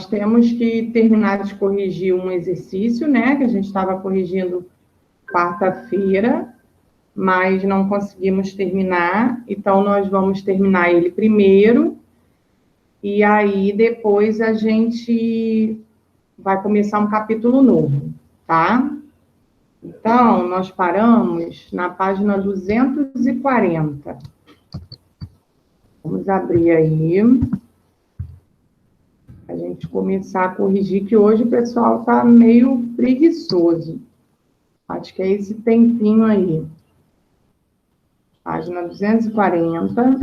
temos que terminar de corrigir um exercício, né? Que a gente estava corrigindo quarta-feira, mas não conseguimos terminar. Então, nós vamos terminar ele primeiro. E aí, depois, a gente vai começar um capítulo novo, tá? Então, nós paramos na página 240. Vamos abrir aí. A gente começar a corrigir, que hoje o pessoal está meio preguiçoso. Acho que é esse tempinho aí. Página 240,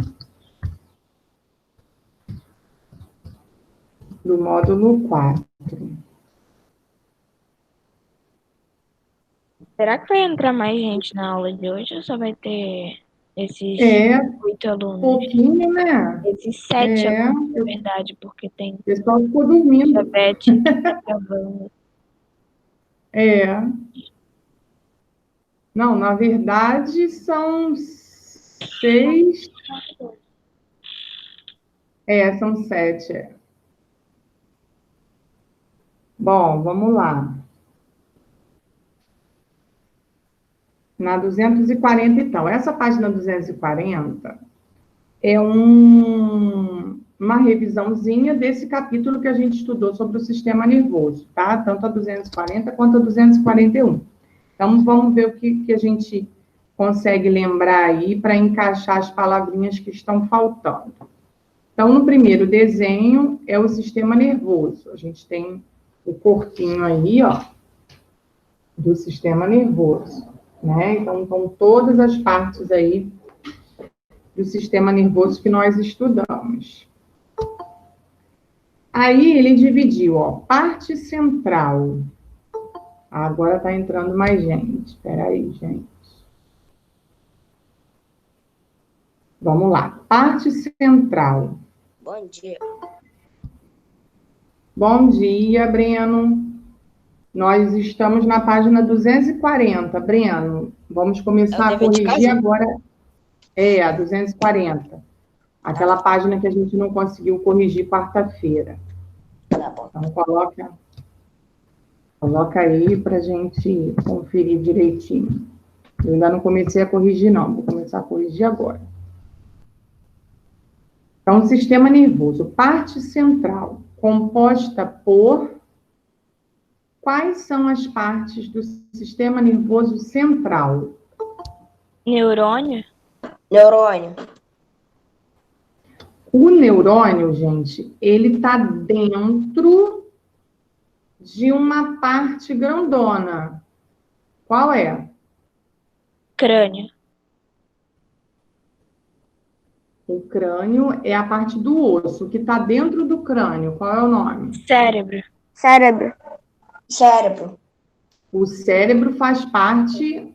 do módulo 4. Será que vai entrar mais gente na aula de hoje ou só vai ter esses 8 alunos? Pouquinho, né? Esses 7 alunos, na verdade, porque tem o pessoal ficou dormindo. diabetes gravando. Não, na verdade, são 6. São 7. Bom, vamos lá. Na 240, então. Essa página 240 é uma revisãozinha desse capítulo que a gente estudou sobre o sistema nervoso, tá? Tanto a 240 quanto a 241. Então, vamos ver o que a gente consegue lembrar aí para encaixar as palavrinhas que estão faltando. Então, no primeiro desenho é o sistema nervoso. A gente tem o corpinho aí, ó, do sistema nervoso, né? Então, todas as partes aí do sistema nervoso que nós estudamos. Aí, ele dividiu, ó, parte central. Agora está entrando mais gente. Espera aí, gente. Vamos lá. Parte central. Bom dia. Bom dia, Breno. Nós estamos na página 240, Breno. Vamos começar a corrigir agora. A 240. Aquela página que a gente não conseguiu corrigir quarta-feira. Tá bom. Então, coloca aí para a gente conferir direitinho. Eu ainda não comecei a corrigir, não. Vou começar a corrigir agora. Então, sistema nervoso. Parte central, composta por... Quais são as partes do sistema nervoso central? Neurônio? Neurônio. O neurônio, gente, ele está dentro de uma parte grandona. Qual é? Crânio. O crânio é a parte do osso, que está dentro do crânio. Qual é o nome? Cérebro. Cérebro. Cérebro. O cérebro faz parte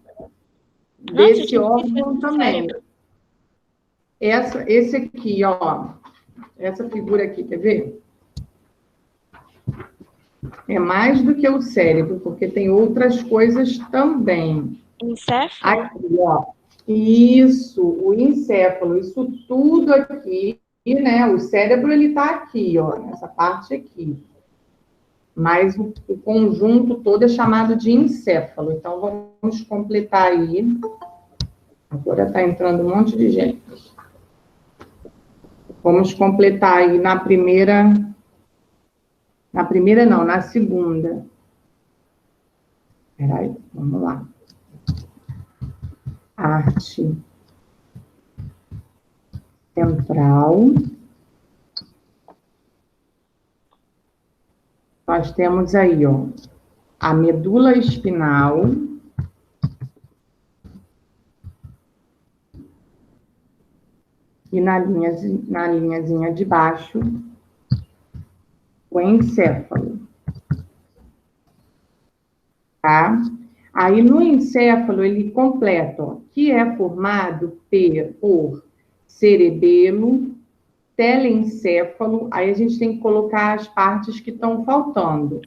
desse órgão também. Esse aqui, ó. Essa figura aqui, quer ver? É mais do que o cérebro, porque tem outras coisas também. Encéfalo? Aqui, ó. Isso, o encéfalo, isso tudo aqui, né? O cérebro, ele tá aqui, ó, nessa parte aqui. Mas o conjunto todo é chamado de encéfalo. Então, vamos completar aí. Agora tá entrando um monte de gente. Vamos completar aí na primeira... Na primeira não, na segunda. Espera aí, vamos lá. Arte central. Nós temos aí, ó, a medula espinal. E na linhazinha de baixo, o encéfalo. Tá? Aí, no encéfalo, ele completa, ó, que é formado por cerebelo, telencéfalo. Aí, a gente tem que colocar as partes que estão faltando.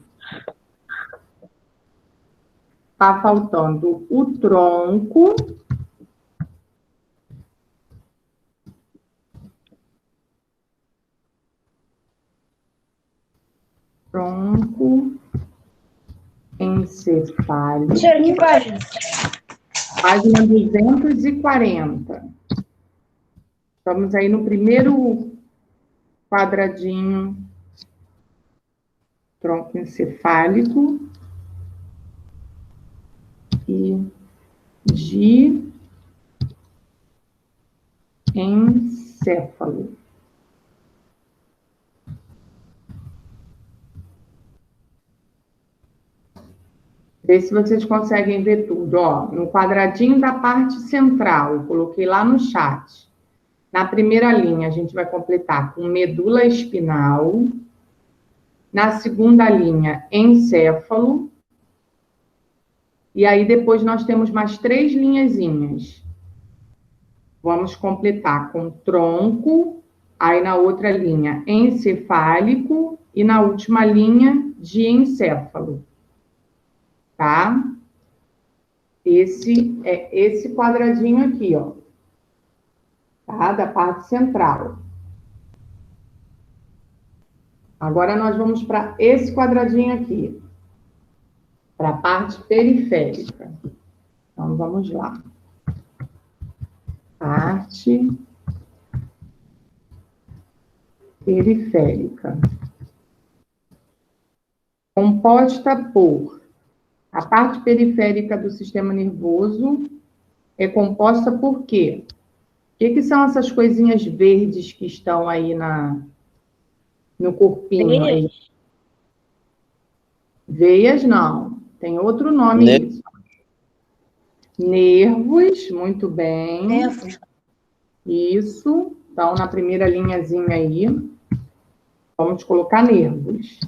Está faltando o tronco. Tronco encefálico. Senhora, que página? Página 240. Estamos aí no primeiro quadradinho. Tronco encefálico e de encéfalo. Vê se vocês conseguem ver tudo. Ó, no quadradinho da parte central, eu coloquei lá no chat. Na primeira linha, a gente vai completar com medula espinal. Na segunda linha, encéfalo. E aí, depois, nós temos mais 3 linhazinhas. Vamos completar com tronco, aí na outra linha, encefálico, e na última linha, de encéfalo. Tá? Esse quadradinho aqui, ó. Tá? Da parte central. Agora, nós vamos para esse quadradinho aqui. Para a parte periférica. Então, vamos lá. Parte periférica. Composta por... A parte periférica do sistema nervoso é composta por quê? O que são essas coisinhas verdes que estão aí no corpinho? Aí? Veias, não. Tem outro nome isso. Nervos, muito bem. Nervos. Isso. Então, na primeira linhazinha aí, vamos colocar nervos.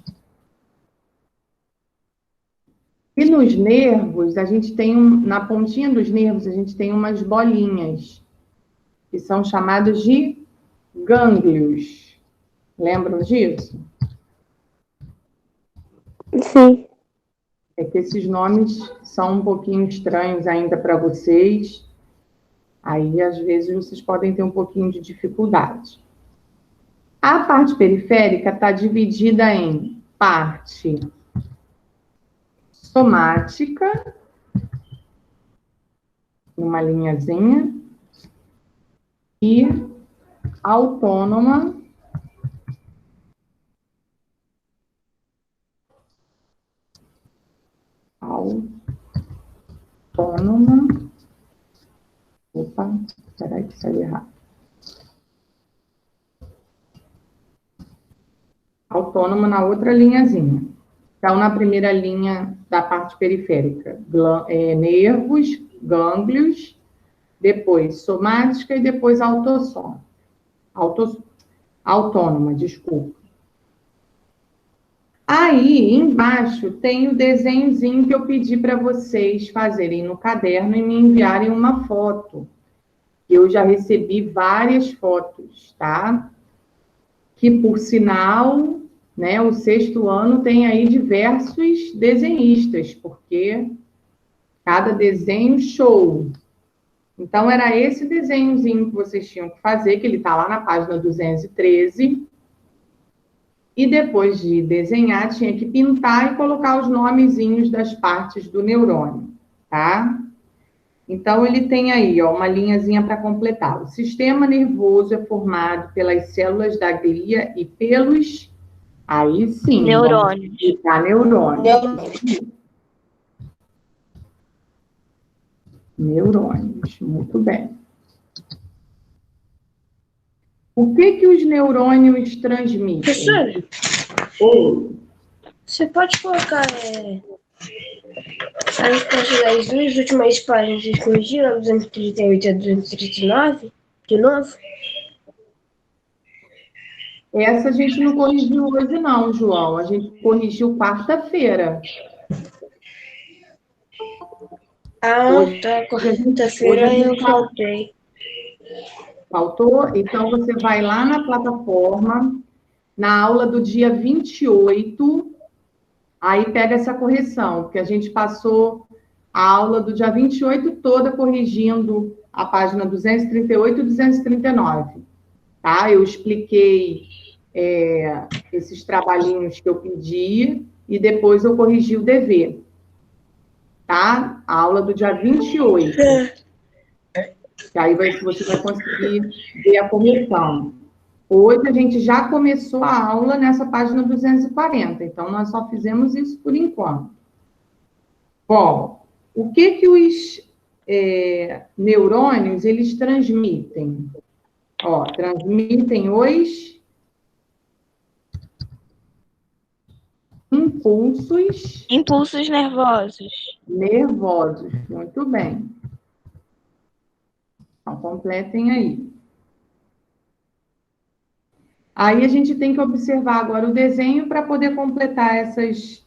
E nos nervos, a gente tem, na pontinha dos nervos, a gente tem umas bolinhas, que são chamadas de gânglios. Lembram disso? Sim. É que esses nomes são um pouquinho estranhos ainda para vocês. Aí, às vezes, vocês podem ter um pouquinho de dificuldade. A parte periférica está dividida em parte somática, uma linhazinha, e autônoma, opa, peraí que saiu errado. Autônoma na outra linhazinha. Então, na primeira linha da parte periférica, nervos, gânglios, depois somática e depois autônoma, desculpa. Aí, embaixo, tem o desenhozinho que eu pedi para vocês fazerem no caderno e me enviarem uma foto. Eu já recebi várias fotos, tá? Que, por sinal, né, o 6º ano tem aí diversos desenhistas, porque cada desenho show. Então, era esse desenhozinho que vocês tinham que fazer, que ele está lá na página 213. E depois de desenhar, tinha que pintar e colocar os nomezinhos das partes do neurônio, tá? Então, ele tem aí, ó, uma linhazinha para completar. O sistema nervoso é formado pelas células da glia e pelos... Aí sim. Neurônios. Neurônios, muito bem. O que os neurônios transmitem? Professora, você pode colocar as 2 últimas páginas de corrigir, a 238 e a 239, de novo? Essa a gente não corrigiu hoje não, João. A gente corrigiu quarta-feira. Hoje, tá. Quarta-feira eu faltei. Faltou? Então, você vai lá na plataforma, na aula do dia 28, aí pega essa correção, porque a gente passou a aula do dia 28 toda corrigindo a página 238 e 239. Tá? Eu expliquei esses trabalhinhos que eu pedi e depois eu corrigi o dever. Tá? A aula do dia 28. Que aí você vai conseguir ver a correção. Hoje a gente já começou a aula nessa página 240, então nós só fizemos isso por enquanto. Bom, o que os neurônios, eles transmitem? Ó, transmitem os impulsos... Impulsos nervosos. Nervosos, muito bem. Então, completem aí. Aí a gente tem que observar agora o desenho para poder completar essas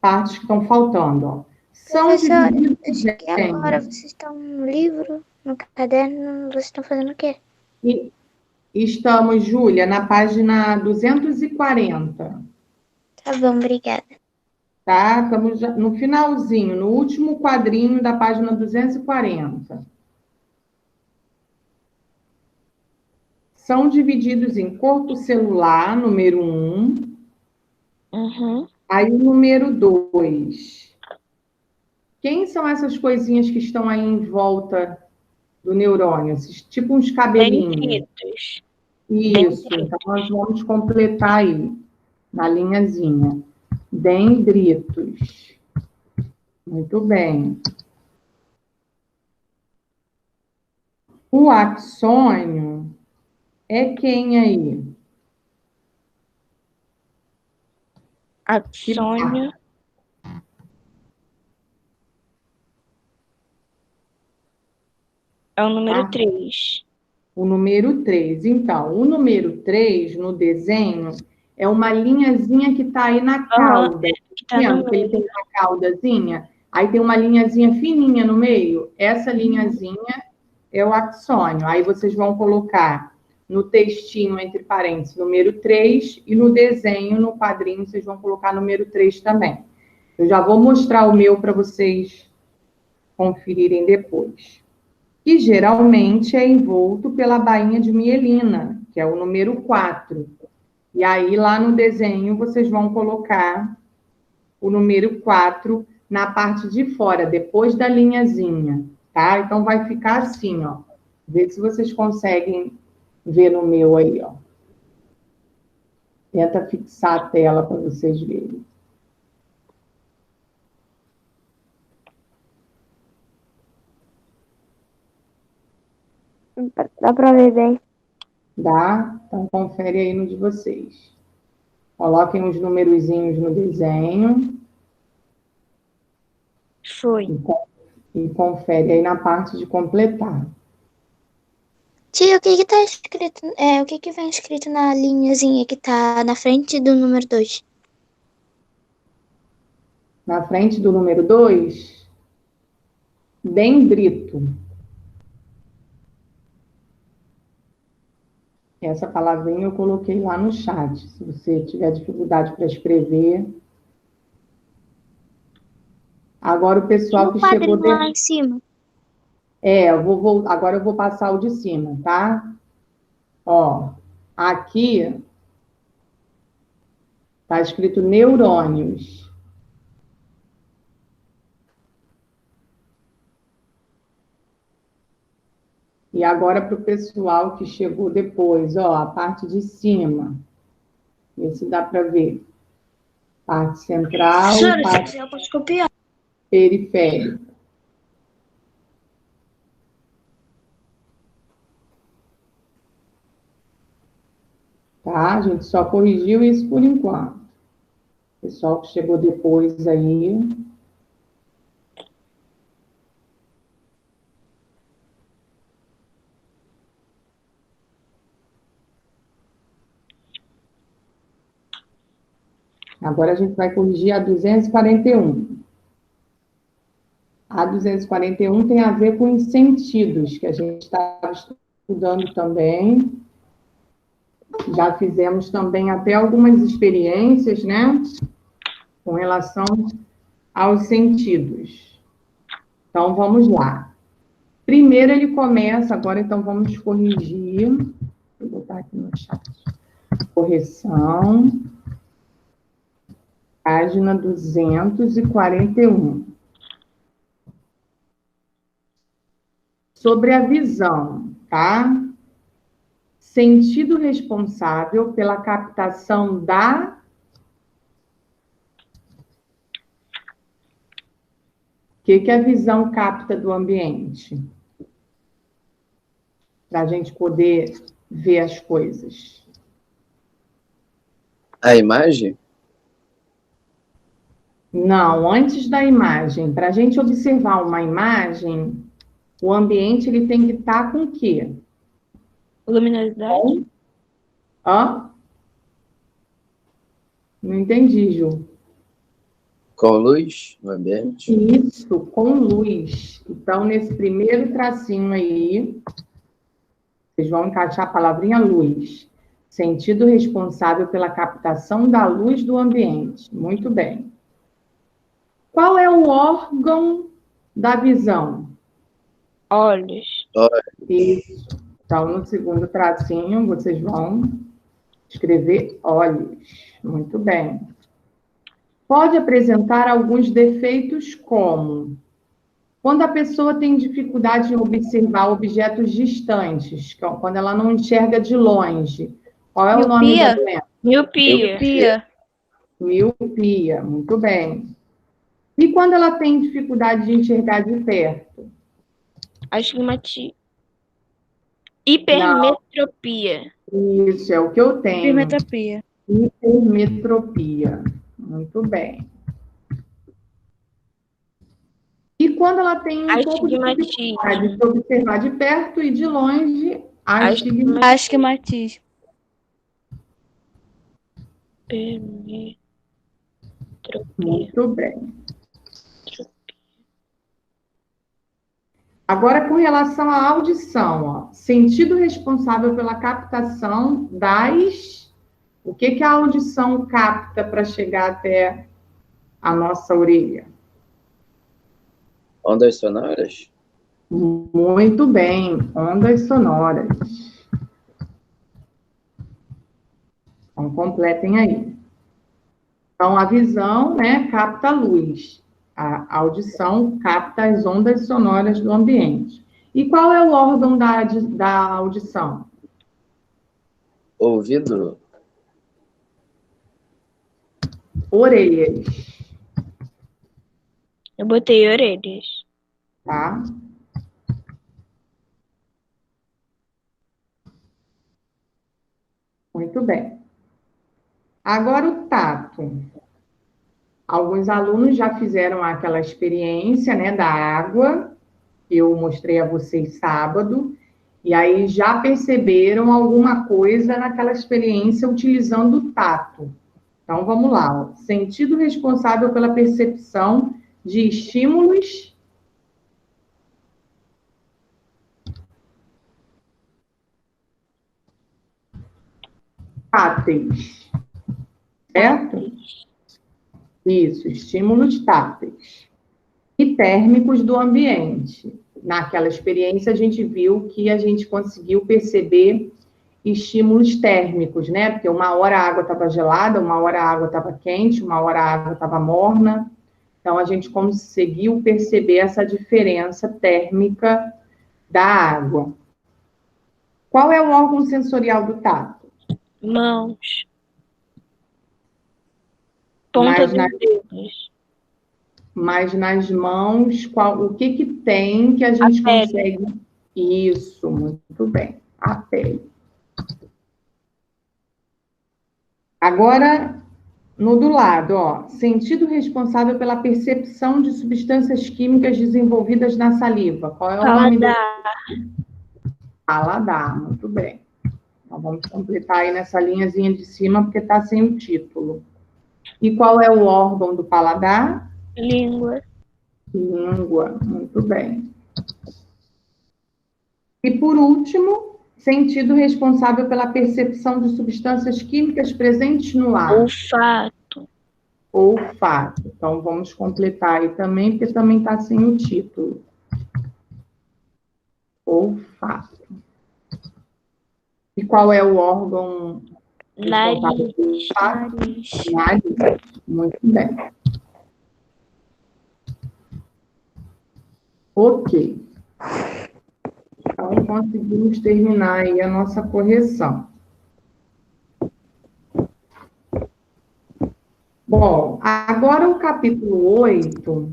partes que estão faltando. Ó. São divididos acho que agora vocês estão no livro, no caderno, vocês estão fazendo o quê? E estamos, Júlia, na página 240. Tá bom, obrigada. Tá? Estamos no finalzinho, no último quadrinho da página 240. São divididos em corpo celular, número 1. Uhum. Aí o número 2. Quem são essas coisinhas que estão aí em volta do neurônio? Tipo uns cabelinhos. Dendritos. Isso, então nós vamos completar aí, na linhazinha. Dendritos. Muito bem. O axônio é quem aí? Axônio. É o número 3. O número 3. Então, o número 3, no desenho, é uma linhazinha que está aí na cauda. Tá no Que ele tem uma caudazinha? Aí tem uma linhazinha fininha no meio. Essa linhazinha é o axônio. Aí vocês vão colocar no textinho, entre parênteses, número 3, e no desenho, no quadrinho, vocês vão colocar número 3 também. Eu já vou mostrar o meu para vocês conferirem depois. Que geralmente é envolto pela bainha de mielina, que é o número 4. E aí, lá no desenho, vocês vão colocar o número 4 na parte de fora, depois da linhazinha, tá? Então, vai ficar assim, ó. Vê se vocês conseguem ver no meu aí, ó. Tenta fixar a tela para vocês verem. Dá para ver bem. Dá? Então, confere aí no de vocês. Coloquem os numerozinhos no desenho. Foi. E confere aí na parte de completar. Tia, o que tá escrito? O que vem escrito na linhazinha que tá na frente do número 2? Na frente do número 2, dendrito. Essa palavrinha eu coloquei lá no chat. Se você tiver dificuldade para escrever. Agora o pessoal que chegou... lá em cima. Agora eu vou passar o de cima, tá? Ó, aqui tá escrito neurônios. E agora para o pessoal que chegou depois, ó, a parte de cima. Vê se dá para ver. Parte central, Senhora, parte se quiser, eu posso copiar. periférica. Tá? A gente só corrigiu isso por enquanto. Pessoal que chegou depois aí. Agora a gente vai corrigir a 241. A 241 tem a ver com os sentidos, que a gente estava estudando também. Já fizemos também até algumas experiências, né? Com relação aos sentidos. Então, vamos lá. Primeiro ele começa, agora então vamos corrigir. Vou botar aqui no chat. Correção. Página 241. Sobre a visão, tá? Sentido responsável pela captação da... O que a visão capta do ambiente? Para a gente poder ver as coisas. A imagem? Não, antes da imagem. Para a gente observar uma imagem, o ambiente ele tem que estar com o quê? Luminosidade? Hã? Não entendi, Ju. Com luz no ambiente? Isso, com luz. Então, nesse primeiro tracinho aí, vocês vão encaixar a palavrinha luz. Sentido responsável pela captação da luz do ambiente. Muito bem. Qual é o órgão da visão? Olhos. Isso. Então, no segundo tracinho, vocês vão escrever olhos. Muito bem. Pode apresentar alguns defeitos como... Quando a pessoa tem dificuldade em observar objetos distantes, quando ela não enxerga de longe. Qual é o nome da doença? Miopia. Miopia. Muito bem. E quando ela tem dificuldade de enxergar de perto? Astigmatismo. Hipermetropia. Isso, é o que eu tenho. Hipermetropia. Hipermetropia. Muito bem. E quando ela tem um pouco de dificuldade de observar de perto e de longe, Astigmatismo. Hipermetropia. Muito bem. Agora, com relação à audição, ó, sentido responsável pela captação das... O que a audição capta para chegar até a nossa orelha? Ondas sonoras? Muito bem, ondas sonoras. Então, completem aí. Então, a visão, né, capta a luz. A audição capta as ondas sonoras do ambiente. E qual é o órgão da audição? Ouvido? Orelhas. Eu botei orelhas. Tá? Muito bem. Agora o tato. Alguns alunos já fizeram aquela experiência, né, da água, que eu mostrei a vocês sábado, e aí já perceberam alguma coisa naquela experiência utilizando o tato. Então, vamos lá. Ó. Sentido responsável pela percepção de estímulos táteis. Certo? Isso, estímulos táteis. E térmicos do ambiente. Naquela experiência, a gente viu que a gente conseguiu perceber estímulos térmicos, né? Porque uma hora a água estava gelada, uma hora a água estava quente, uma hora a água estava morna. Então, a gente conseguiu perceber essa diferença térmica da água. Qual é o órgão sensorial do tato? Mãos. Ponta dos dedos. Mas nas mãos, o que tem que a gente consegue? Isso, muito bem. A pele. Agora, no do lado, ó, sentido responsável pela percepção de substâncias químicas desenvolvidas na saliva. Qual é o nome dele? Paladar, muito bem. Então, vamos completar aí nessa linhazinha de cima, porque está sem o título. E qual é o órgão do paladar? Língua. Língua, muito bem. E, por último, sentido responsável pela percepção de substâncias químicas presentes no ar. Olfato. Olfato. Então, vamos completar aí também, porque também está sem o título. Olfato. E qual é o órgão Nariz. Nariz. Muito bem. Ok. Então, conseguimos terminar aí a nossa correção. Bom, agora o capítulo 8,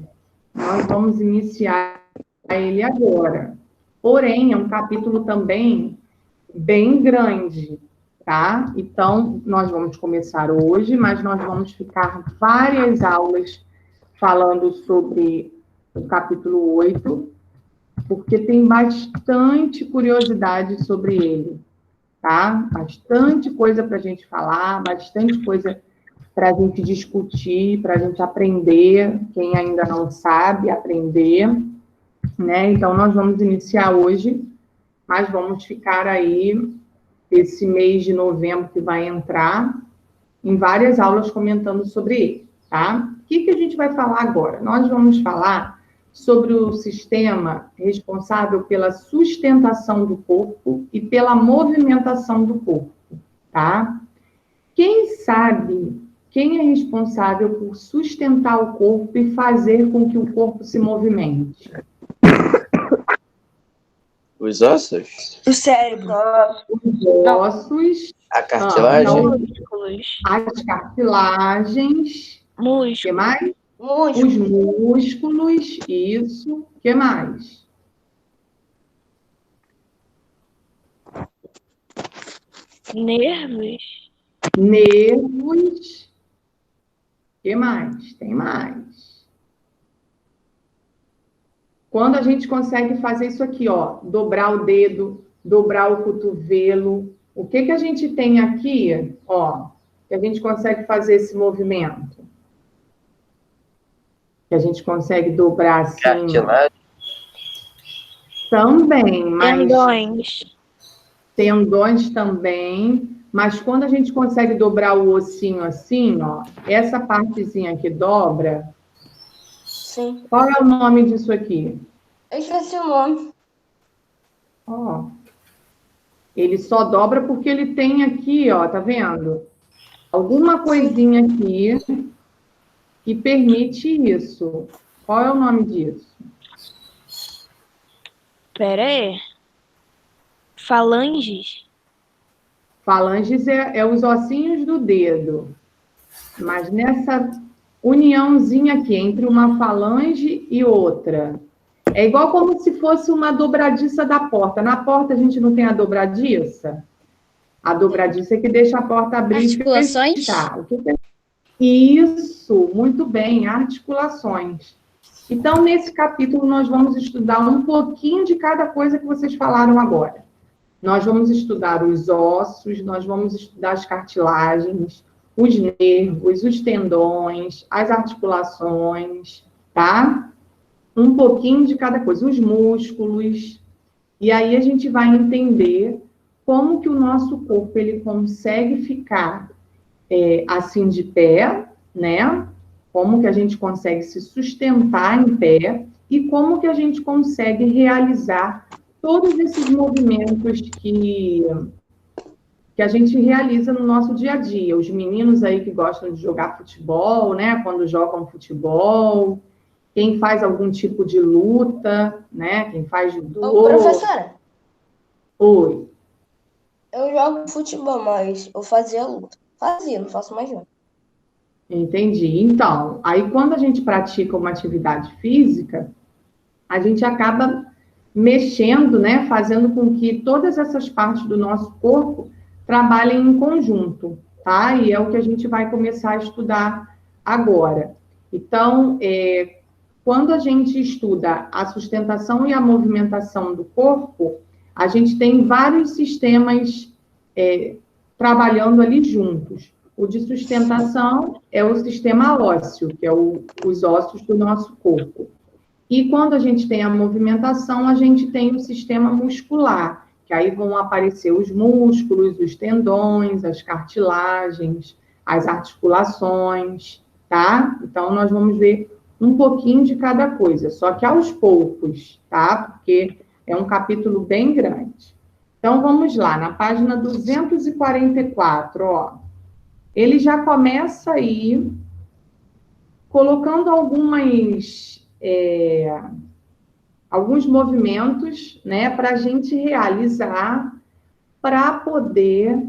nós vamos iniciar ele agora. Porém, é um capítulo também bem grande, tá? Então, nós vamos começar hoje, mas nós vamos ficar várias aulas falando sobre o capítulo 8, porque tem bastante curiosidade sobre ele, tá? Bastante coisa para a gente falar, bastante coisa para a gente discutir, para a gente aprender, quem ainda não sabe, aprender, né? Então, nós vamos iniciar hoje, mas vamos ficar aí, esse mês de novembro que vai entrar, em várias aulas comentando sobre ele, tá? O que a gente vai falar agora? Nós vamos falar sobre o sistema responsável pela sustentação do corpo e pela movimentação do corpo, tá? Quem é responsável por sustentar o corpo e fazer com que o corpo se movimente? Os ossos? O cérebro. Os ossos, A cartilagem? Músculos. as cartilagens, o que Músculos. mais? Músculo. Os músculos, isso. O que mais? Nervos. Nervos. O que mais? Tem mais. Quando a gente consegue fazer isso aqui, ó, dobrar o dedo, dobrar o cotovelo, o que a gente tem aqui, ó, que a gente consegue fazer esse movimento? Que a gente consegue dobrar assim. Cartilagem? Também, mas Tendões. tendões também, mas quando a gente consegue dobrar o ossinho assim, ó, essa partezinha que dobra, Sim. qual é o nome disso aqui? Eu esqueci o nome. Ó, ele só dobra porque ele tem aqui, ó, tá vendo? Alguma coisinha aqui que permite isso. Qual é o nome disso? Pera aí. Falanges. Falanges é os ossinhos do dedo. Mas nessa uniãozinha aqui, entre uma falange e outra, é igual como se fosse uma dobradiça da porta. Na porta a gente não tem a dobradiça? A dobradiça é que deixa a porta abrir Articulações? e fechar. O que é? Isso, muito bem, articulações. Então, nesse capítulo, nós vamos estudar um pouquinho de cada coisa que vocês falaram agora. Nós vamos estudar os ossos, nós vamos estudar as cartilagens, os nervos, os tendões, as articulações, tá? Um pouquinho de cada coisa, os músculos. E aí a gente vai entender como que o nosso corpo ele consegue ficar assim de pé, né? Como que a gente consegue se sustentar em pé e como que a gente consegue realizar todos esses movimentos que a gente realiza no nosso dia a dia. Os meninos aí que gostam de jogar futebol, né? Quando jogam futebol, quem faz algum tipo de luta, né? Quem faz judô. Ô, professora, Oi. eu jogo futebol, mas eu fazia luta. Fazia, não faço mais não. Entendi. Então, aí quando a gente pratica uma atividade física, a gente acaba mexendo, né? Fazendo com que todas essas partes do nosso corpo trabalhem em conjunto, tá? E é o que a gente vai começar a estudar agora. Então, quando a gente estuda a sustentação e a movimentação do corpo, a gente tem vários sistemas trabalhando ali juntos. O de sustentação é o sistema ósseo, que é os ossos do nosso corpo. E quando a gente tem a movimentação, a gente tem o sistema muscular, que aí vão aparecer os músculos, os tendões, as cartilagens, as articulações, tá? Então, nós vamos ver um pouquinho de cada coisa, só que aos poucos, tá? Porque é um capítulo bem grande. Então, vamos lá, na página 244, ó. Ele já começa aí colocando alguns movimentos, né, para a gente realizar, para poder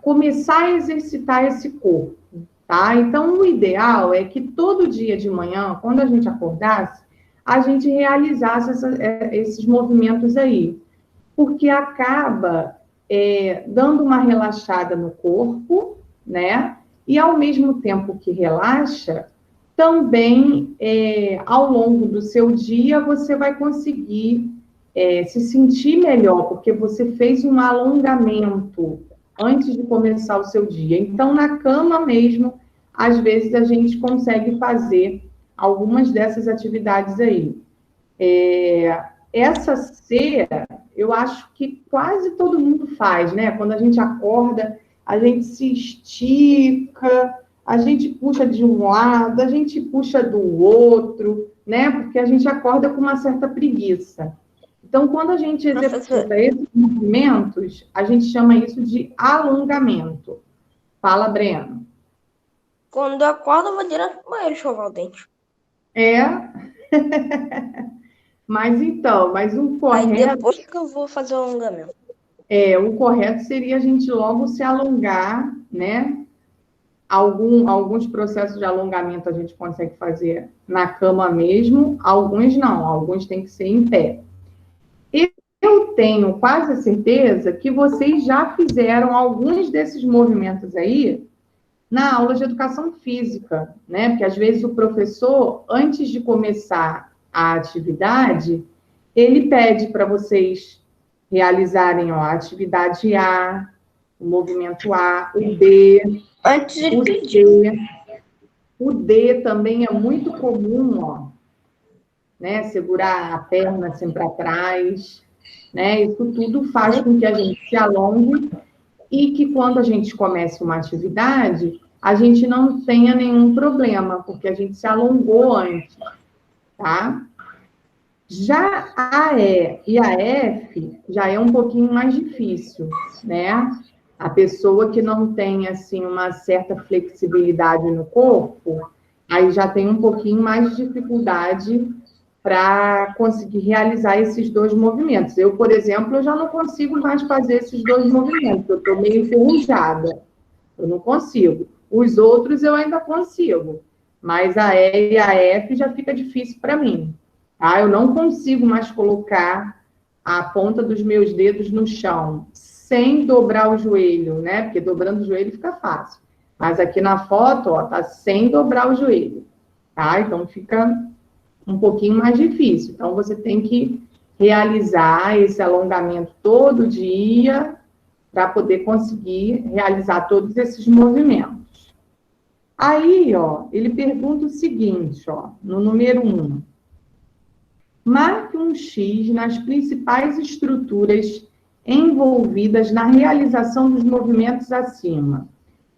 começar a exercitar esse corpo, tá? Então, o ideal é que todo dia de manhã, quando a gente acordasse, a gente realizasse esses movimentos aí, porque acaba dando uma relaxada no corpo, né? E, ao mesmo tempo que relaxa, também, ao longo do seu dia, você vai conseguir se sentir melhor, porque você fez um alongamento antes de começar o seu dia. Então, na cama mesmo, às vezes a gente consegue fazer algumas dessas atividades aí. Essa cera, eu acho que quase todo mundo faz, né? Quando a gente acorda, a gente se estica, a gente puxa de um lado, a gente puxa do outro, né? Porque a gente acorda com uma certa preguiça. Então, quando a gente executa esses movimentos, a gente chama isso de alongamento. Fala, Breno. Quando eu acordo, eu vou direto pro banheiro escovar o dente. Mas o correto... Aí depois que eu vou fazer o alongamento. O correto seria a gente logo se alongar, né? Alguns processos de alongamento a gente consegue fazer na cama mesmo, alguns não, alguns tem que ser em pé. Eu tenho quase a certeza que vocês já fizeram alguns desses movimentos aí na aula de educação física, né? Porque às vezes o professor, antes de começar a atividade, ele pede para vocês realizarem a atividade A, o movimento A, o B, Antes de o pedir. C. O D também é muito comum, ó, né? Segurar a perna assim para trás, né? Isso tudo faz com que a gente se alongue e que quando a gente começa uma atividade, a gente não tenha nenhum problema, porque a gente se alongou antes, tá? Já a E e a F já é um pouquinho mais difícil, né? A pessoa que não tem, assim, uma certa flexibilidade no corpo, aí já tem um pouquinho mais de dificuldade para conseguir realizar esses dois movimentos. Eu, por exemplo, eu já não consigo mais fazer esses dois movimentos, eu estou meio enferrujada, eu não consigo. Os outros eu ainda consigo, mas a E e a F já fica difícil para mim. Tá? Eu não consigo mais colocar a ponta dos meus dedos no chão, sem dobrar o joelho, né? Porque dobrando o joelho fica fácil. Mas aqui na foto, ó, tá sem dobrar o joelho, tá? Então fica um pouquinho mais difícil. Então você tem que realizar esse alongamento todo dia para poder conseguir realizar todos esses movimentos. Aí, ó, ele pergunta o seguinte, ó, no número 1. Marque um X nas principais estruturas envolvidas na realização dos movimentos acima.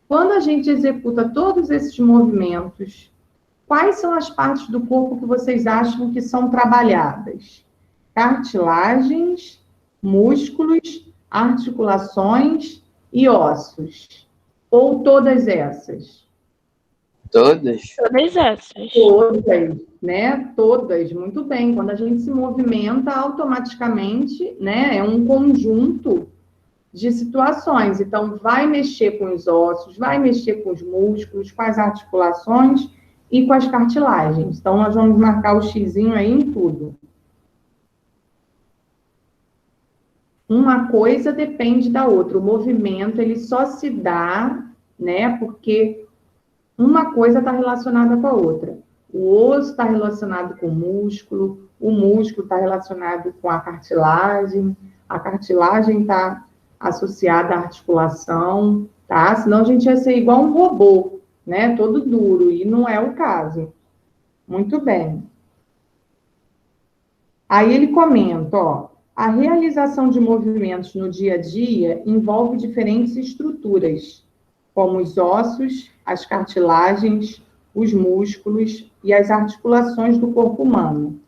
Quando a gente executa todos esses movimentos, quais são as partes do corpo que vocês acham que são trabalhadas? Cartilagens, músculos, articulações e ossos? Ou todas essas? Todas? Todas essas. Todas, né? Todas, muito bem. Quando a gente se movimenta, automaticamente, né? É um conjunto de situações. Então, vai mexer com os ossos, vai mexer com os músculos, com as articulações e com as cartilagens. Então, nós vamos marcar o xizinho aí em tudo. Uma coisa depende da outra. O movimento, ele só se dá, né? Porque uma coisa está relacionada com a outra. O osso está relacionado com o músculo está relacionado com a cartilagem está associada à articulação, tá? Senão a gente ia ser igual um robô, né? Todo duro, e não é o caso. Muito bem. Aí ele comenta, ó, a realização de movimentos no dia a dia envolve diferentes estruturas, como os ossos, as cartilagens, os músculos e as articulações do corpo humano.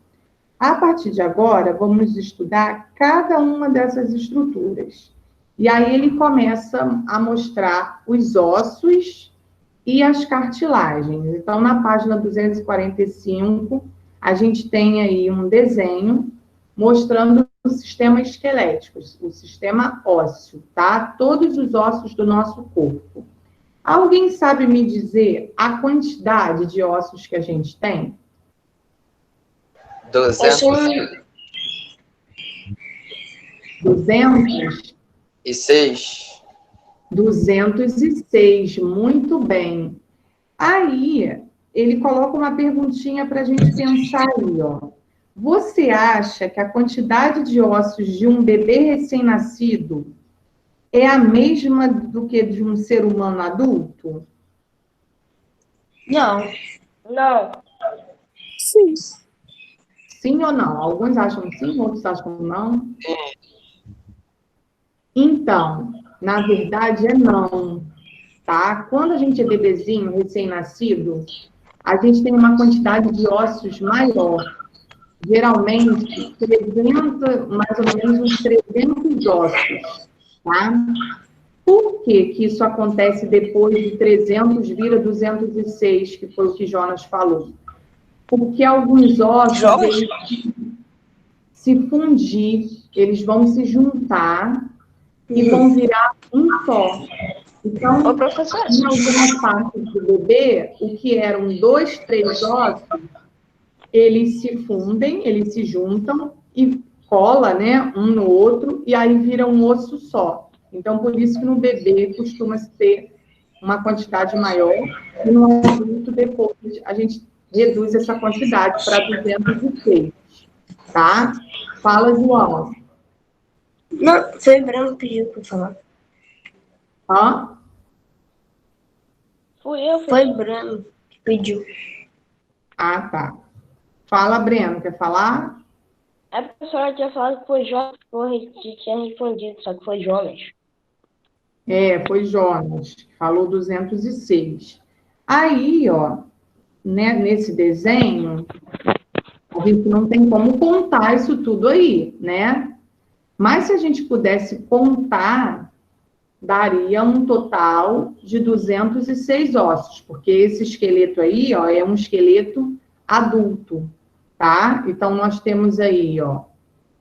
A partir de agora, vamos estudar cada uma dessas estruturas. E aí ele começa a mostrar os ossos e as cartilagens. Então, na página 245, a gente tem aí um desenho mostrando o sistema esquelético, o sistema ósseo, tá? Todos os ossos do nosso corpo. Alguém sabe me dizer a quantidade de ossos que a gente tem? 206. 206, muito bem. Aí, ele coloca uma perguntinha para a gente pensar aí, ó. Você acha que a quantidade de ossos de um bebê recém-nascido é a mesma do que de um ser humano adulto? Não. Sim. Sim ou não? Alguns acham sim, outros acham não. Então, na verdade, é não, tá? Quando a gente é bebezinho, recém-nascido, a gente tem uma quantidade de ossos maior. Geralmente, 300, mais ou menos uns 300 ossos, tá? Por que que isso acontece depois de 300, vira 206, que foi o que Jonas falou? Porque alguns ossos, eles se fundir, eles vão se juntar e vão virar um só. Então, Ô, professor. em algumas partes do bebê, o que eram 2, 3 ossos, eles se fundem, eles se juntam e cola, né, um no outro, e aí vira um osso só. Então, por isso que no bebê costuma ter uma quantidade maior, e no adulto, depois, a gente reduz essa quantidade para 206, tá? Fala, João. Não, foi Breno que pediu para falar. Hã? Foi Breno que pediu. Ah, tá. Fala, Breno, quer falar? A professora tinha falado que foi Jonas que tinha respondido, só que foi Jonas. Foi Jonas, que falou 206. Aí, ó, né, nesse desenho, a gente não tem como contar isso tudo aí, né? Mas se a gente pudesse contar, daria um total de 206 ossos, porque esse esqueleto aí, ó, é um esqueleto adulto, tá? Então, nós temos aí, ó,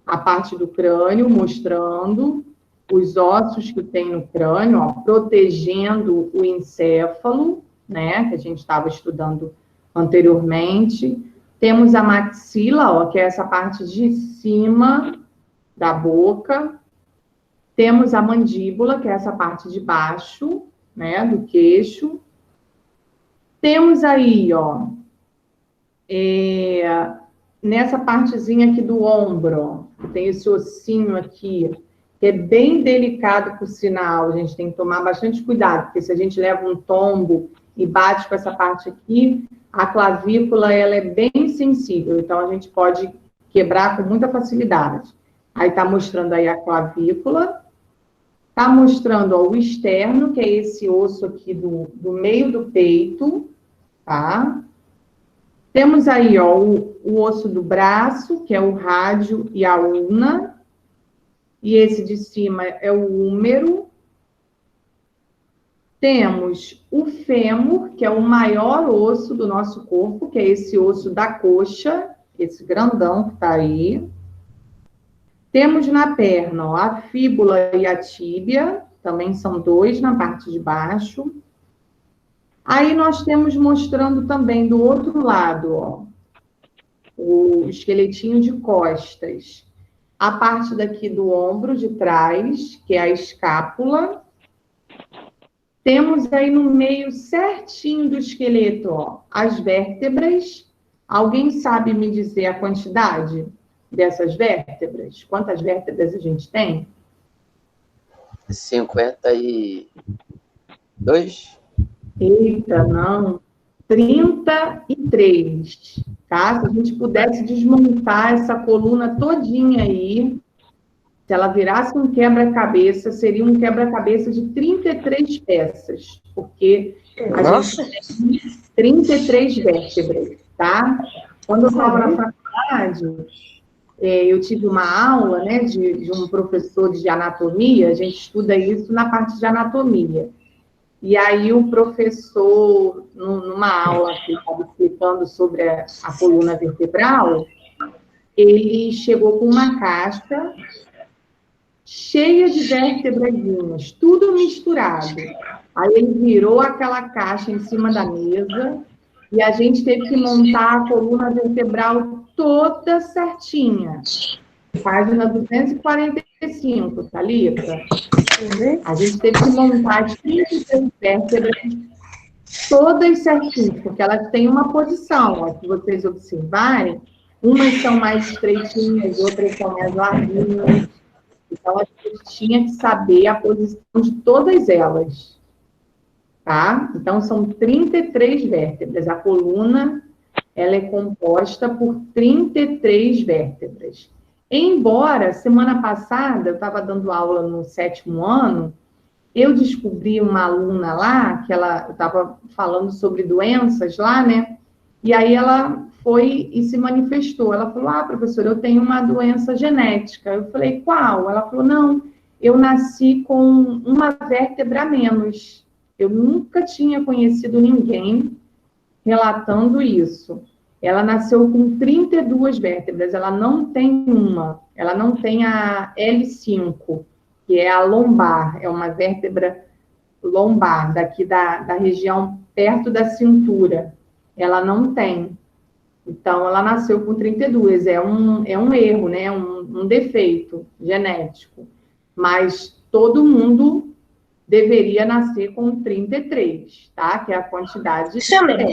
a parte do crânio mostrando os ossos que tem no crânio, ó, protegendo o encéfalo, né, que a gente estava estudando anteriormente. Temos a maxila, ó, que é essa parte de cima da boca. Temos a mandíbula, que é essa parte de baixo, né, do queixo. Temos aí, ó, nessa partezinha aqui do ombro, ó, tem esse ossinho aqui, que é bem delicado, por sinal, a gente tem que tomar bastante cuidado, porque se a gente leva um tombo e bate com essa parte aqui, a clavícula, ela é bem sensível, então a gente pode quebrar com muita facilidade. Aí tá mostrando aí a clavícula, tá mostrando, ó, o externo, que é esse osso aqui do meio do peito, tá? Temos aí, ó, o osso do braço, que é o rádio e a ulna. E esse de cima é o húmero. Temos o fêmur, que é o maior osso do nosso corpo, que é esse osso da coxa, esse grandão que está aí. Temos na perna, ó, a fíbula e a tíbia, também são 2 na parte de baixo. Aí nós temos mostrando também do outro lado, ó, o esqueletinho de costas. A parte daqui do ombro de trás, que é a escápula. Temos aí no meio certinho do esqueleto, ó, as vértebras. Alguém sabe me dizer a quantidade dessas vértebras? Quantas vértebras a gente tem? 52. Eita, não. 33, tá? Se a gente pudesse desmontar essa coluna todinha aí, se ela virasse um quebra-cabeça, seria um quebra-cabeça de 33 peças, porque a gente tem 33 vértebras, tá? Quando eu estava na faculdade, faculdade, eu tive uma aula, né, de um professor de anatomia, a gente estuda isso na parte de anatomia. E aí o professor, numa aula que ele estava explicando sobre a coluna vertebral, ele chegou com uma caixa cheia de vértebrazinhas, tudo misturado. Aí ele virou aquela caixa em cima da mesa e a gente teve que montar a coluna vertebral toda certinha. Página 245, Thalita. A gente teve que montar as 33 vértebras todas certinhas, porque elas têm uma posição. Ó, se vocês observarem, umas são mais estreitinhas, outras são mais larguinhas. Então, a gente tinha que saber a posição de todas elas. Tá? Então, são 33 vértebras. A coluna, ela é composta por 33 vértebras. Embora, semana passada, eu estava dando aula no 7º ano, eu descobri uma aluna lá, que ela estava falando sobre doenças lá, né? E aí ela foi e se manifestou. Ela falou, professora, eu tenho uma doença genética. Eu falei, qual? Ela falou, não, eu nasci com uma vértebra a menos. Eu nunca tinha conhecido ninguém relatando isso. Ela nasceu com 32 vértebras, ela não tem uma, ela não tem a L5, que é a lombar, é uma vértebra lombar, daqui da região perto da cintura. Ela não tem. Então, ela nasceu com 32, é um erro, né? Um defeito genético. Mas todo mundo deveria nascer com 33, tá? Que é a quantidade certa.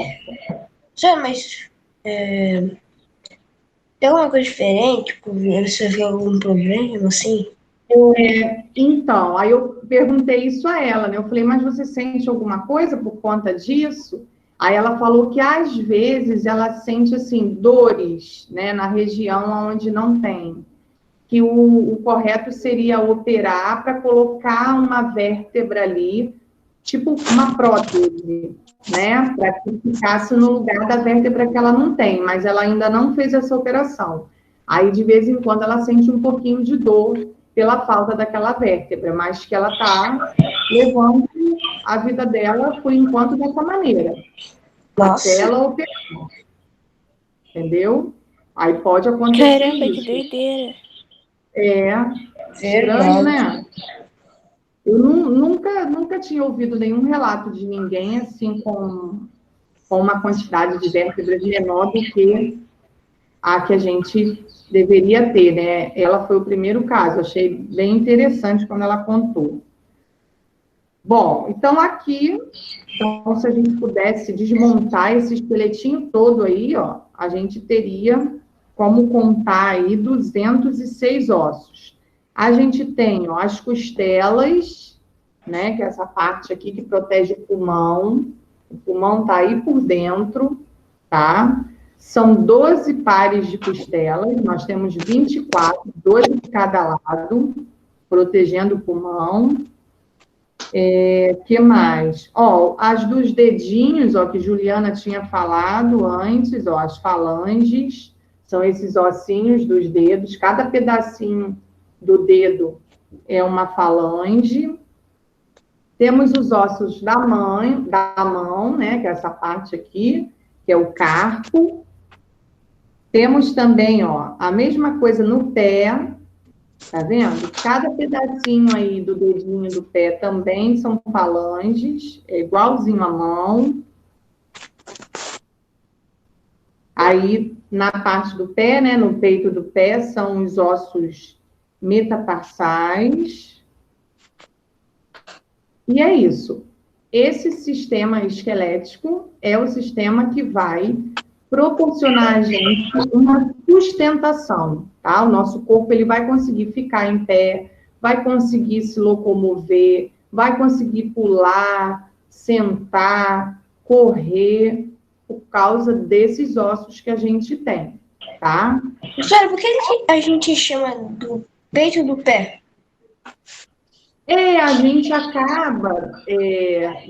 Mas tem alguma coisa diferente? Tipo, você vê algum problema, assim? Então, aí eu perguntei isso a ela, né? Eu falei, mas você sente alguma coisa por conta disso? Aí ela falou que, às vezes, ela sente, assim, dores, né? Na região onde não tem. Que o correto seria operar para colocar uma vértebra ali, tipo uma prótese, né? Para que ficasse no lugar da vértebra que ela não tem, mas ela ainda não fez essa operação. Aí, de vez em quando, ela sente um pouquinho de dor pela falta daquela vértebra, mas que ela está levando a vida dela, por enquanto, dessa maneira. Nossa. Até ela operar. Entendeu? Aí pode acontecer Caramba, isso. que doideira. Estranho, né? Eu nunca tinha ouvido nenhum relato de ninguém assim com uma quantidade de vértebras menor do que a que a gente deveria ter, né? Ela foi o primeiro caso, achei bem interessante quando ela contou. Bom, então aqui, se a gente pudesse desmontar esse esqueletinho todo aí, ó, a gente teria como contar aí 206 ossos. A gente tem, ó, as costelas, né, que é essa parte aqui que protege o pulmão tá aí por dentro, tá? São 12 pares de costelas, nós temos 24, 12 de cada lado, protegendo o pulmão. Que mais? Ó, as dos dedinhos, ó, que Juliana tinha falado antes, ó, as falanges, são esses ossinhos dos dedos, cada pedacinho do dedo é uma falange. Temos os ossos da mão, né, que é essa parte aqui, que é o carpo. Temos também, ó, a mesma coisa no pé, tá vendo? Cada pedacinho aí do dedinho do pé também são falanges, é igualzinho à mão. Aí, na parte do pé, né, no peito do pé, são os ossos metatarsais. E é isso. Esse sistema esquelético é o sistema que vai proporcionar a gente uma sustentação, tá? O nosso corpo, ele vai conseguir ficar em pé, vai conseguir se locomover, vai conseguir pular, sentar, correr, por causa desses ossos que a gente tem, tá? Professora, por que a gente chama do peito do pé? A gente acaba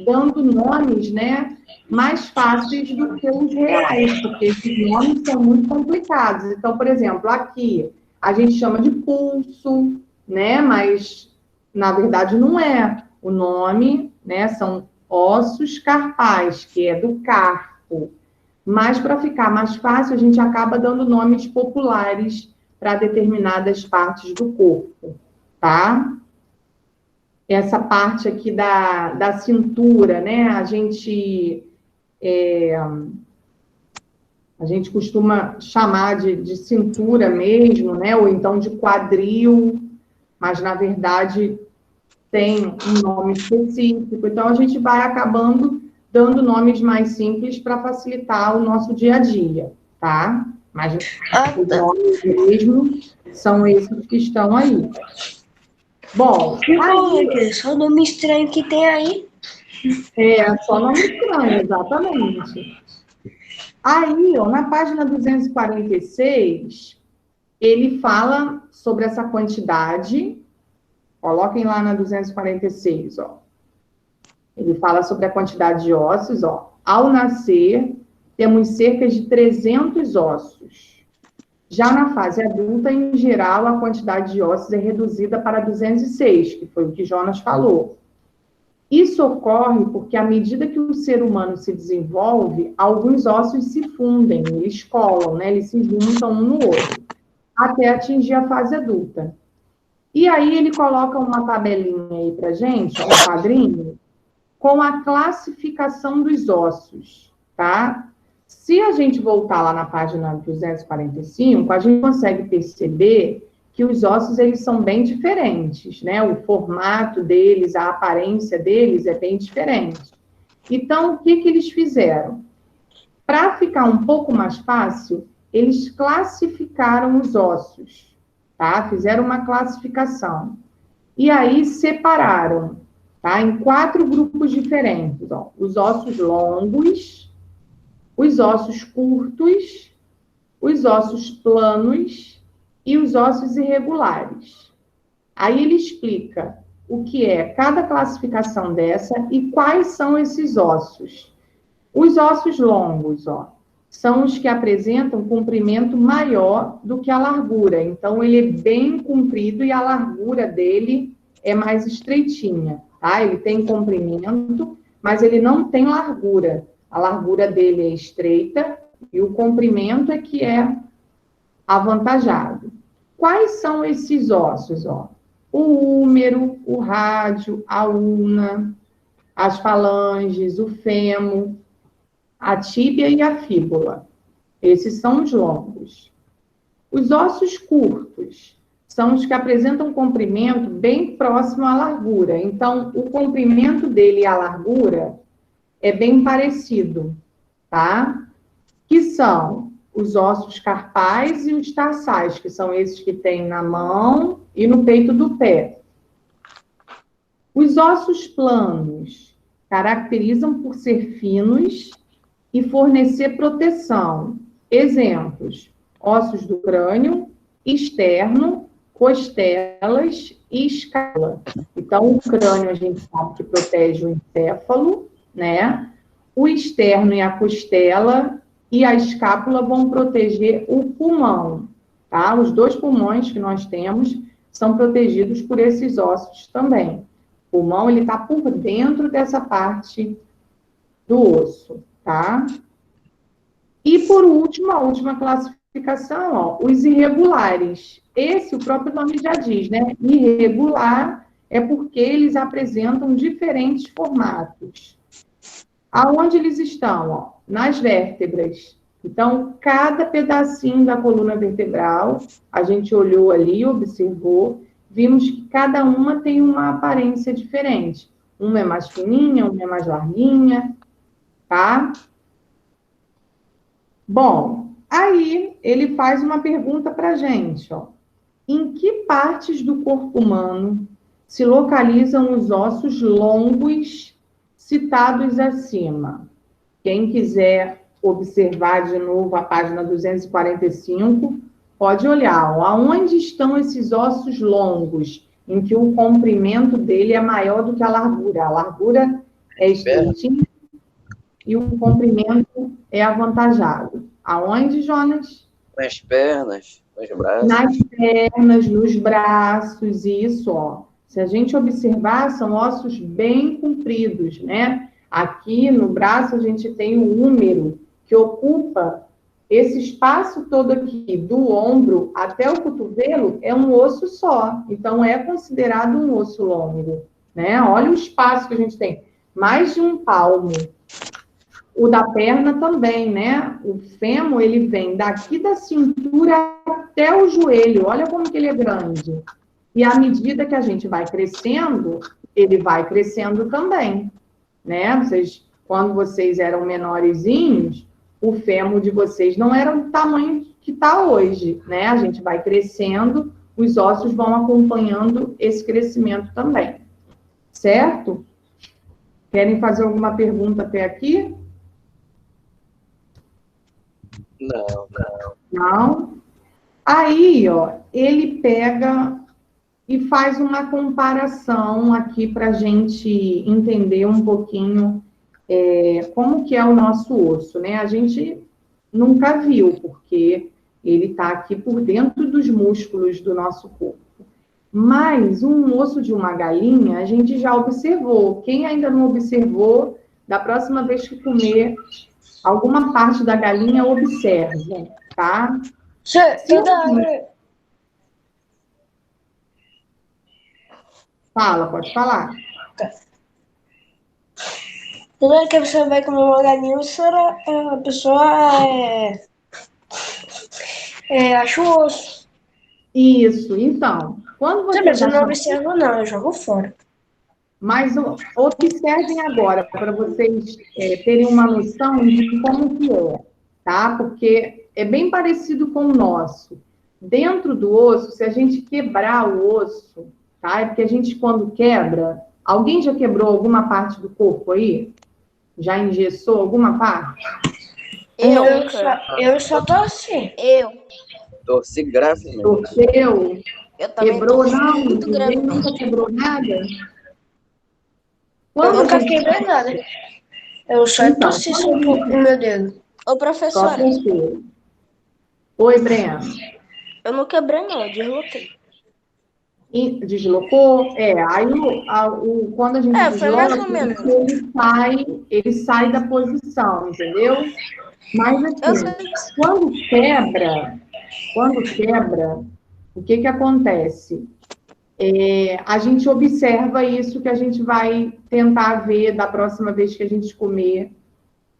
dando nomes, né, mais fáceis do que os reais, porque esses nomes são muito complicados. Então, por exemplo, aqui a gente chama de pulso, né, mas na verdade não é. O nome, né, são ossos carpais, que é do carpo. Mas para ficar mais fácil, a gente acaba dando nomes populares para determinadas partes do corpo, tá? Essa parte aqui da cintura, né? A gente costuma chamar de cintura mesmo, né? Ou então de quadril, mas na verdade tem um nome específico. Então a gente vai acabando dando nomes mais simples para facilitar o nosso dia a dia, tá? Mas os nomes mesmo são esses que estão aí. Bom, aí... Só o nome estranho que tem aí. Só nome estranho, exatamente. Aí, ó, na página 246, ele fala sobre essa quantidade. Coloquem lá na 246, ó. Ele fala sobre a quantidade de ossos, ó. Ao nascer, temos cerca de 300 ossos. Já na fase adulta, em geral, a quantidade de ossos é reduzida para 206, que foi o que Jonas falou. Isso ocorre porque, à medida que o ser humano se desenvolve, alguns ossos se fundem, eles colam, né? Eles se juntam um no outro, até atingir a fase adulta. E aí ele coloca uma tabelinha aí para gente, um quadrinho, com a classificação dos ossos, tá? Se a gente voltar lá na página 245, a gente consegue perceber que os ossos, eles são bem diferentes, né? O formato deles, a aparência deles é bem diferente. Então, o que eles fizeram? Para ficar um pouco mais fácil, eles classificaram os ossos, tá? Fizeram uma classificação. E aí separaram, tá? Em 4 grupos diferentes, ó. Os ossos longos, os ossos curtos, os ossos planos e os ossos irregulares. Aí ele explica o que é cada classificação dessa e quais são esses ossos. Os ossos longos, ó, são os que apresentam comprimento maior do que a largura. Então, ele é bem comprido e a largura dele é mais estreitinha, tá? Ele tem comprimento, mas ele não tem largura. A largura dele é estreita e o comprimento é que é avantajado. Quais são esses ossos, ó? O húmero, o rádio, a ulna, as falanges, o fêmur, a tíbia e a fíbula. Esses são os longos. Os ossos curtos são os que apresentam comprimento bem próximo à largura. Então, o comprimento dele e a largura é bem parecido, tá? Que são os ossos carpais e os tarsais, que são esses que tem na mão e no peito do pé. Os ossos planos caracterizam por ser finos e fornecer proteção. Exemplos: ossos do crânio, externo, costelas e escápula. Então, o crânio a gente sabe que protege o encéfalo, né? O externo e a costela e a escápula vão proteger o pulmão, tá? Os 2 pulmões que nós temos são protegidos por esses ossos também. O pulmão, ele está por dentro dessa parte do osso, tá? E, por último, a última classificação, ó, os irregulares. Esse, o próprio nome já diz, né? Irregular é porque eles apresentam diferentes formatos. Aonde eles estão? Ó? Nas vértebras. Então, cada pedacinho da coluna vertebral, a gente olhou ali, observou, vimos que cada uma tem uma aparência diferente. Uma é mais fininha, uma é mais larguinha, tá? Bom, aí ele faz uma pergunta para a gente, ó. Em que partes do corpo humano se localizam os ossos longos citados acima? Quem quiser observar de novo a página 245, pode olhar. Ó, aonde estão esses ossos longos em que o comprimento dele é maior do que a largura. A largura é estreitinha e o comprimento é avantajado. Aonde, Jonas? Nas pernas, nos braços. Nas pernas, nos braços, isso, ó. Se a gente observar, são ossos bem compridos, né? Aqui no braço a gente tem o húmero, que ocupa esse espaço todo aqui, do ombro até o cotovelo, é um osso só. Então, é considerado um osso longo, né? Olha o espaço que a gente tem. Mais de um palmo. O da perna também, né? O fêmur, ele vem daqui da cintura até o joelho. Olha como que ele é grande. E à medida que a gente vai crescendo, ele vai crescendo também, né? Quando vocês eram menorzinhos, o fêmur de vocês não era o tamanho que está hoje, né? A gente vai crescendo, os ossos vão acompanhando esse crescimento também, certo? Querem fazer alguma pergunta até aqui? Não. Não? Aí, ó, ele pega e faz uma comparação aqui para a gente entender um pouquinho como que é o nosso osso, né? A gente nunca viu, porque ele está aqui por dentro dos músculos do nosso corpo. Mas um osso de uma galinha, a gente já observou. Quem ainda não observou, da próxima vez que comer alguma parte da galinha, observe, tá? Fala, pode falar. Toda vez que você vai comer uma galinha, a pessoa acha o osso. Isso, então. Quando você Mas eu não observo, não, eu jogo fora. Mas observem agora, para vocês terem uma noção de como que é, tá? Porque é bem parecido com o nosso. Dentro do osso, se a gente quebrar o osso, tá? É porque a gente, quando quebra... Alguém já quebrou alguma parte do corpo aí? Já engessou alguma parte? Eu só torci. Torci gravemente. Torceu? Eu também Quebrou? Não? muito Ninguém gravemente. nunca quebrou nada? Eu nunca quebrei nada. Eu só torci um pouco no meu dedo. Ô, Só professora, torceu. Oi, Breno. eu não quebrei, não, eu desloquei. E deslocou? Aí quando a gente foi mais desloca, ou menos. ele sai da posição, entendeu? Mas Eu assim, sei. quando quebra, o que acontece? A gente observa isso que a gente vai tentar ver da próxima vez que a gente comer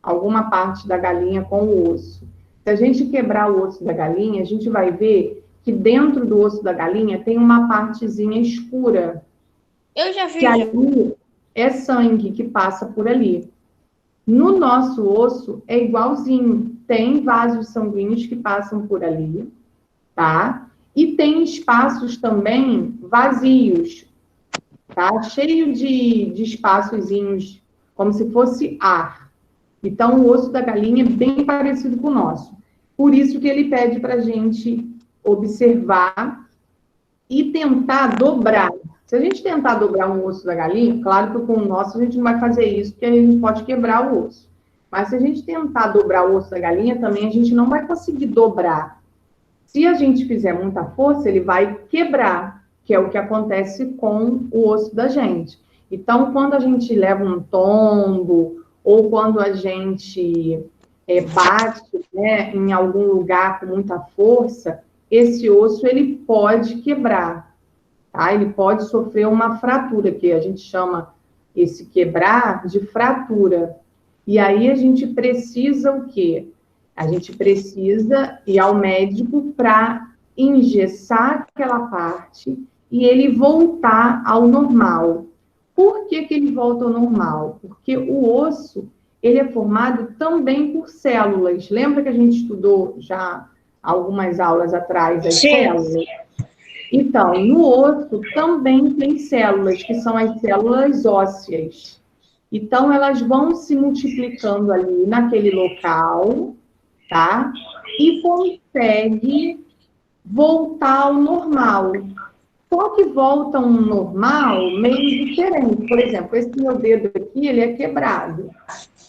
alguma parte da galinha com o osso. Se a gente quebrar o osso da galinha, a gente vai ver que dentro do osso da galinha tem uma partezinha escura. Eu já vi. Que ali é sangue que passa por ali. No nosso osso é igualzinho. Tem vasos sanguíneos que passam por ali, tá? E tem espaços também vazios, tá? Cheio de espaçozinhos, como se fosse ar. Então, o osso da galinha é bem parecido com o nosso. Por isso que ele pede para a gente observar e tentar dobrar. Se a gente tentar dobrar um osso da galinha, claro que com o nosso a gente não vai fazer isso, porque a gente pode quebrar o osso. Mas se a gente tentar dobrar o osso da galinha, também a gente não vai conseguir dobrar. Se a gente fizer muita força, ele vai quebrar, que é o que acontece com o osso da gente. Então, quando a gente leva um tombo, ou quando a gente bate, né, em algum lugar com muita força, esse osso ele pode quebrar, tá? Ele pode sofrer uma fratura, que a gente chama esse quebrar de fratura. E aí a gente precisa o quê? A gente precisa ir ao médico para engessar aquela parte e ele voltar ao normal. Por que ele volta ao normal? Porque o osso, ele é formado também por células. Lembra que a gente estudou já algumas aulas atrás as células? Então, no osso também tem células, que são as células ósseas. Então, elas vão se multiplicando ali naquele local, tá? E consegue voltar ao normal. só que voltam normal, meio diferente. Por exemplo, esse meu dedo aqui, ele é quebrado.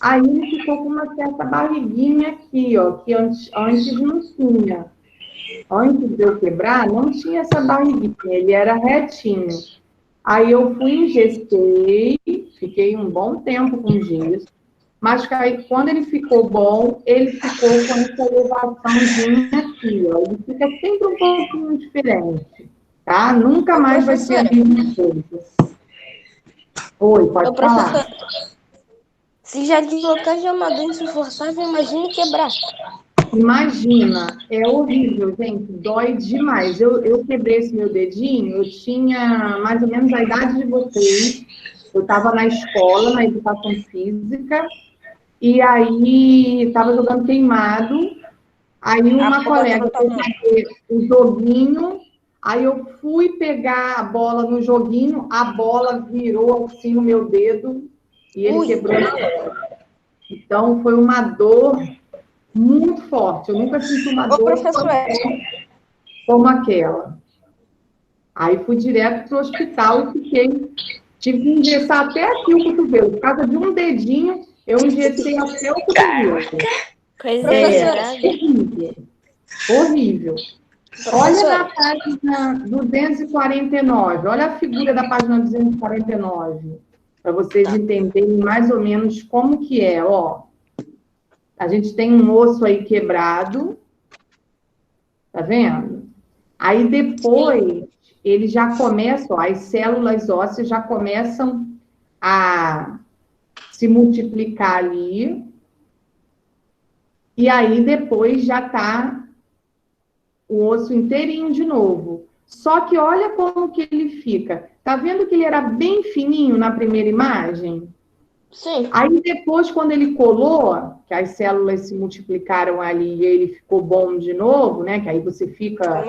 Aí ele ficou com uma certa barriguinha aqui, ó, que antes não tinha. Antes de eu quebrar, não tinha essa barriguinha, ele era retinho. Aí eu fui engessei, fiquei um bom tempo com gesso, mas aí, quando ele ficou bom, ele ficou com essa elevaçãozinha aqui, ó. Ele fica sempre um pouquinho diferente, tá? Nunca mais vai ser a mesma coisa. Oi, pode falar. Se já deslocar já é uma dor insuportável, imagina quebrar. Imagina, é horrível, gente, dói demais. Eu quebrei esse meu dedinho, eu tinha mais ou menos a idade de vocês, eu estava na escola, na educação física, e aí estava jogando queimado, aí uma colega foi fazer o joguinho, aí eu fui pegar a bola no joguinho, a bola virou assim no meu dedo, e ele quebrou na hora. Então, foi uma dor muito forte. Eu nunca senti uma dor como aquela. Aí fui direto para o hospital e tive que engessar até aqui o cotovelo. Por causa de um dedinho, eu engessei até o cotovelo. Horrível. Horrível. Olha na página 249. Olha a figura da página 249. Para vocês entenderem mais ou menos como que é, ó. A gente tem um osso aí quebrado, tá vendo? Aí depois, ele já começa, ó, as células ósseas já começam a se multiplicar ali, e aí depois já tá o osso inteirinho de novo. Só que olha como que ele fica. Tá vendo que ele era bem fininho na primeira imagem? Sim. Aí depois, quando ele colou, que as células se multiplicaram ali e ele ficou bom de novo, né? Que aí você fica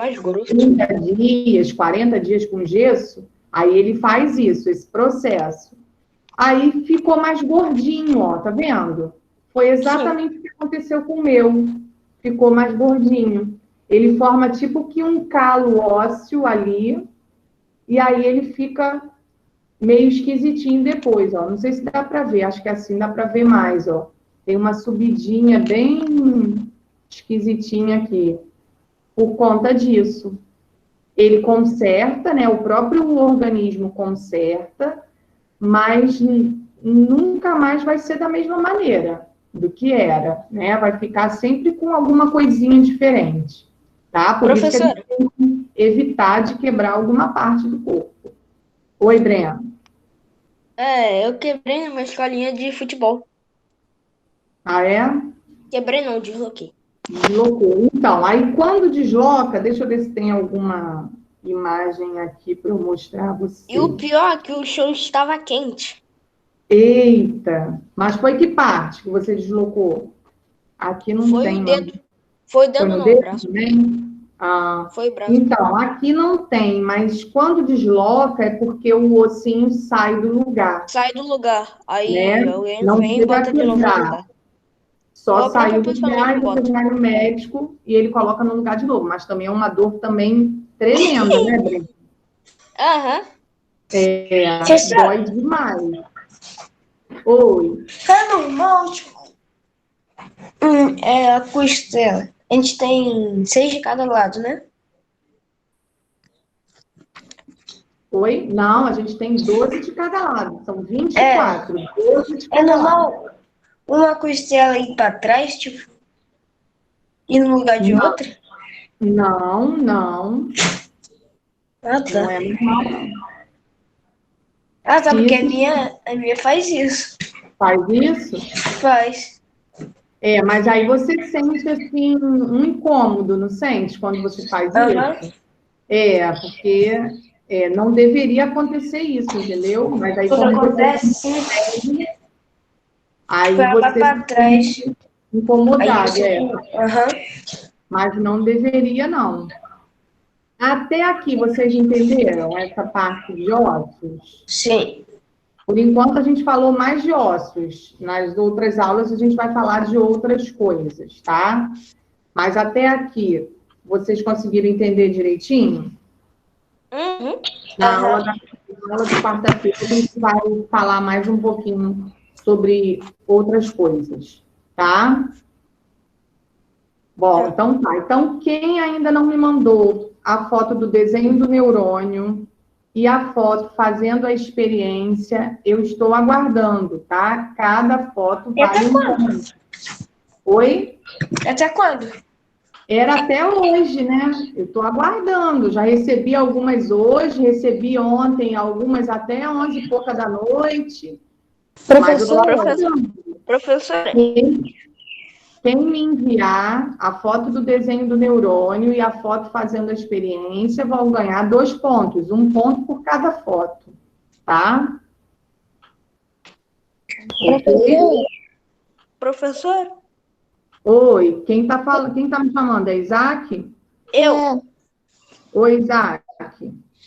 30 dias, 40 dias com gesso, aí ele faz isso, esse processo. Aí ficou mais gordinho, ó, tá vendo? Foi exatamente o que aconteceu com o meu. Ficou mais gordinho. Ele forma tipo que um calo ósseo ali, e aí ele fica meio esquisitinho depois, ó. Não sei se dá para ver, acho que assim dá para ver mais, ó. Tem uma subidinha bem esquisitinha aqui, por conta disso. Ele conserta, né? O próprio organismo conserta, mas nunca mais vai ser da mesma maneira do que era, né? Vai ficar sempre com alguma coisinha diferente, tá? Por isso que a gente tem que evitar de quebrar alguma parte do corpo. Oi, Breno. Eu quebrei numa escolinha de futebol. Ah, é? Quebrei não, desloquei. Deslocou. Então, aí quando desloca, deixa eu ver se tem alguma imagem aqui para eu mostrar a você. E o pior é que o chão estava quente. Eita! Mas foi que parte que você deslocou? Aqui não Foi tem. o dedo. Foi o dedo no não, dedo braço. também? Ah, Foi o braço. então, aqui não tem, mas quando desloca é porque o ossinho sai do lugar. Sai do lugar. Aí Né? alguém Não vem e chega a bota de novo no quebrar. lugar. Só Ou a saiu própria do pessoa lugar e mesmo você bota. vai no médico e ele coloca no lugar de novo. Mas também é uma dor também tremenda, né, Breno? Aham. Dói demais. Oi. É normal, tipo. A costela. A gente tem 6 de cada lado, né? Oi? Não, a gente tem 12 de cada lado. São 24. 12 de É cada lado. normal uma costela ir pra trás, tipo, ir no lugar de outra? Não, não. Ah, Não tá. é normal, não. Ah, tá, porque Isso. a minha faz isso. Faz isso? Faz. Mas aí você sente, assim, um incômodo, não sente? Quando você faz Aham. isso? Porque não deveria acontecer isso, entendeu? Mas aí Quando como acontece, sim. aí Ela vai você pra se trás. sente incomodado, Aham. mas não deveria, não. Até aqui, vocês entenderam essa parte de ossos? Sim. Por enquanto, a gente falou mais de ossos. Nas outras aulas, a gente vai falar de outras coisas, tá? Mas até aqui, vocês conseguiram entender direitinho? Na aula de quarta-feira, a gente vai falar mais um pouquinho sobre outras coisas, tá? Bom, então tá. Então, quem ainda não me mandou a foto do desenho do neurônio e a foto fazendo a experiência, eu estou aguardando, tá? Cada foto vale um ponto. Oi? Até quando? Era até hoje, né? Eu estou aguardando. Já recebi algumas hoje, recebi ontem algumas até 11 e pouca da noite. Professora. Quem me enviar a foto do desenho do neurônio e a foto fazendo a experiência vão ganhar 2 pontos, 1 ponto por cada foto, tá? Professor? Oi, quem tá falando? Quem tá me chamando? É Isaac? Eu. Oi, Isaac.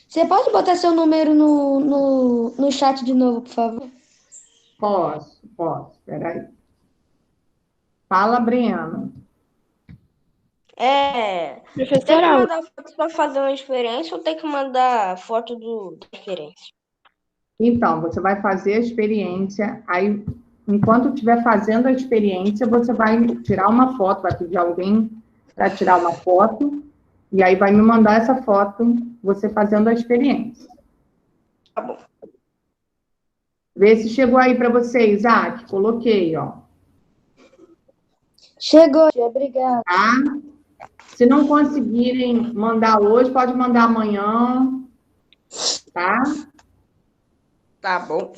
Você pode botar seu número no chat de novo, por favor? Posso. Peraí. Fala, Breno. Tem que Professora, mandar foto para fazer uma experiência ou tem que mandar foto da experiência? Então, você vai fazer a experiência, aí, enquanto estiver fazendo a experiência, você vai tirar uma foto, vai pedir alguém para tirar uma foto, e aí vai me mandar essa foto, você fazendo a experiência. Tá bom. Vê se chegou aí para você, Isaac. Coloquei, ó. Chegou, obrigada. Tá? Se não conseguirem mandar hoje, pode mandar amanhã, tá? Tá bom.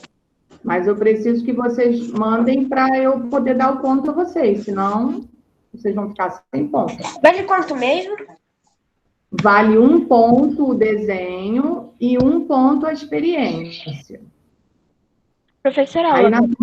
Mas eu preciso que vocês mandem para eu poder dar o ponto a vocês, senão vocês vão ficar sem ponto. Vale quanto mesmo? Vale 1 ponto o desenho e 1 ponto a experiência. professora, Aí na semana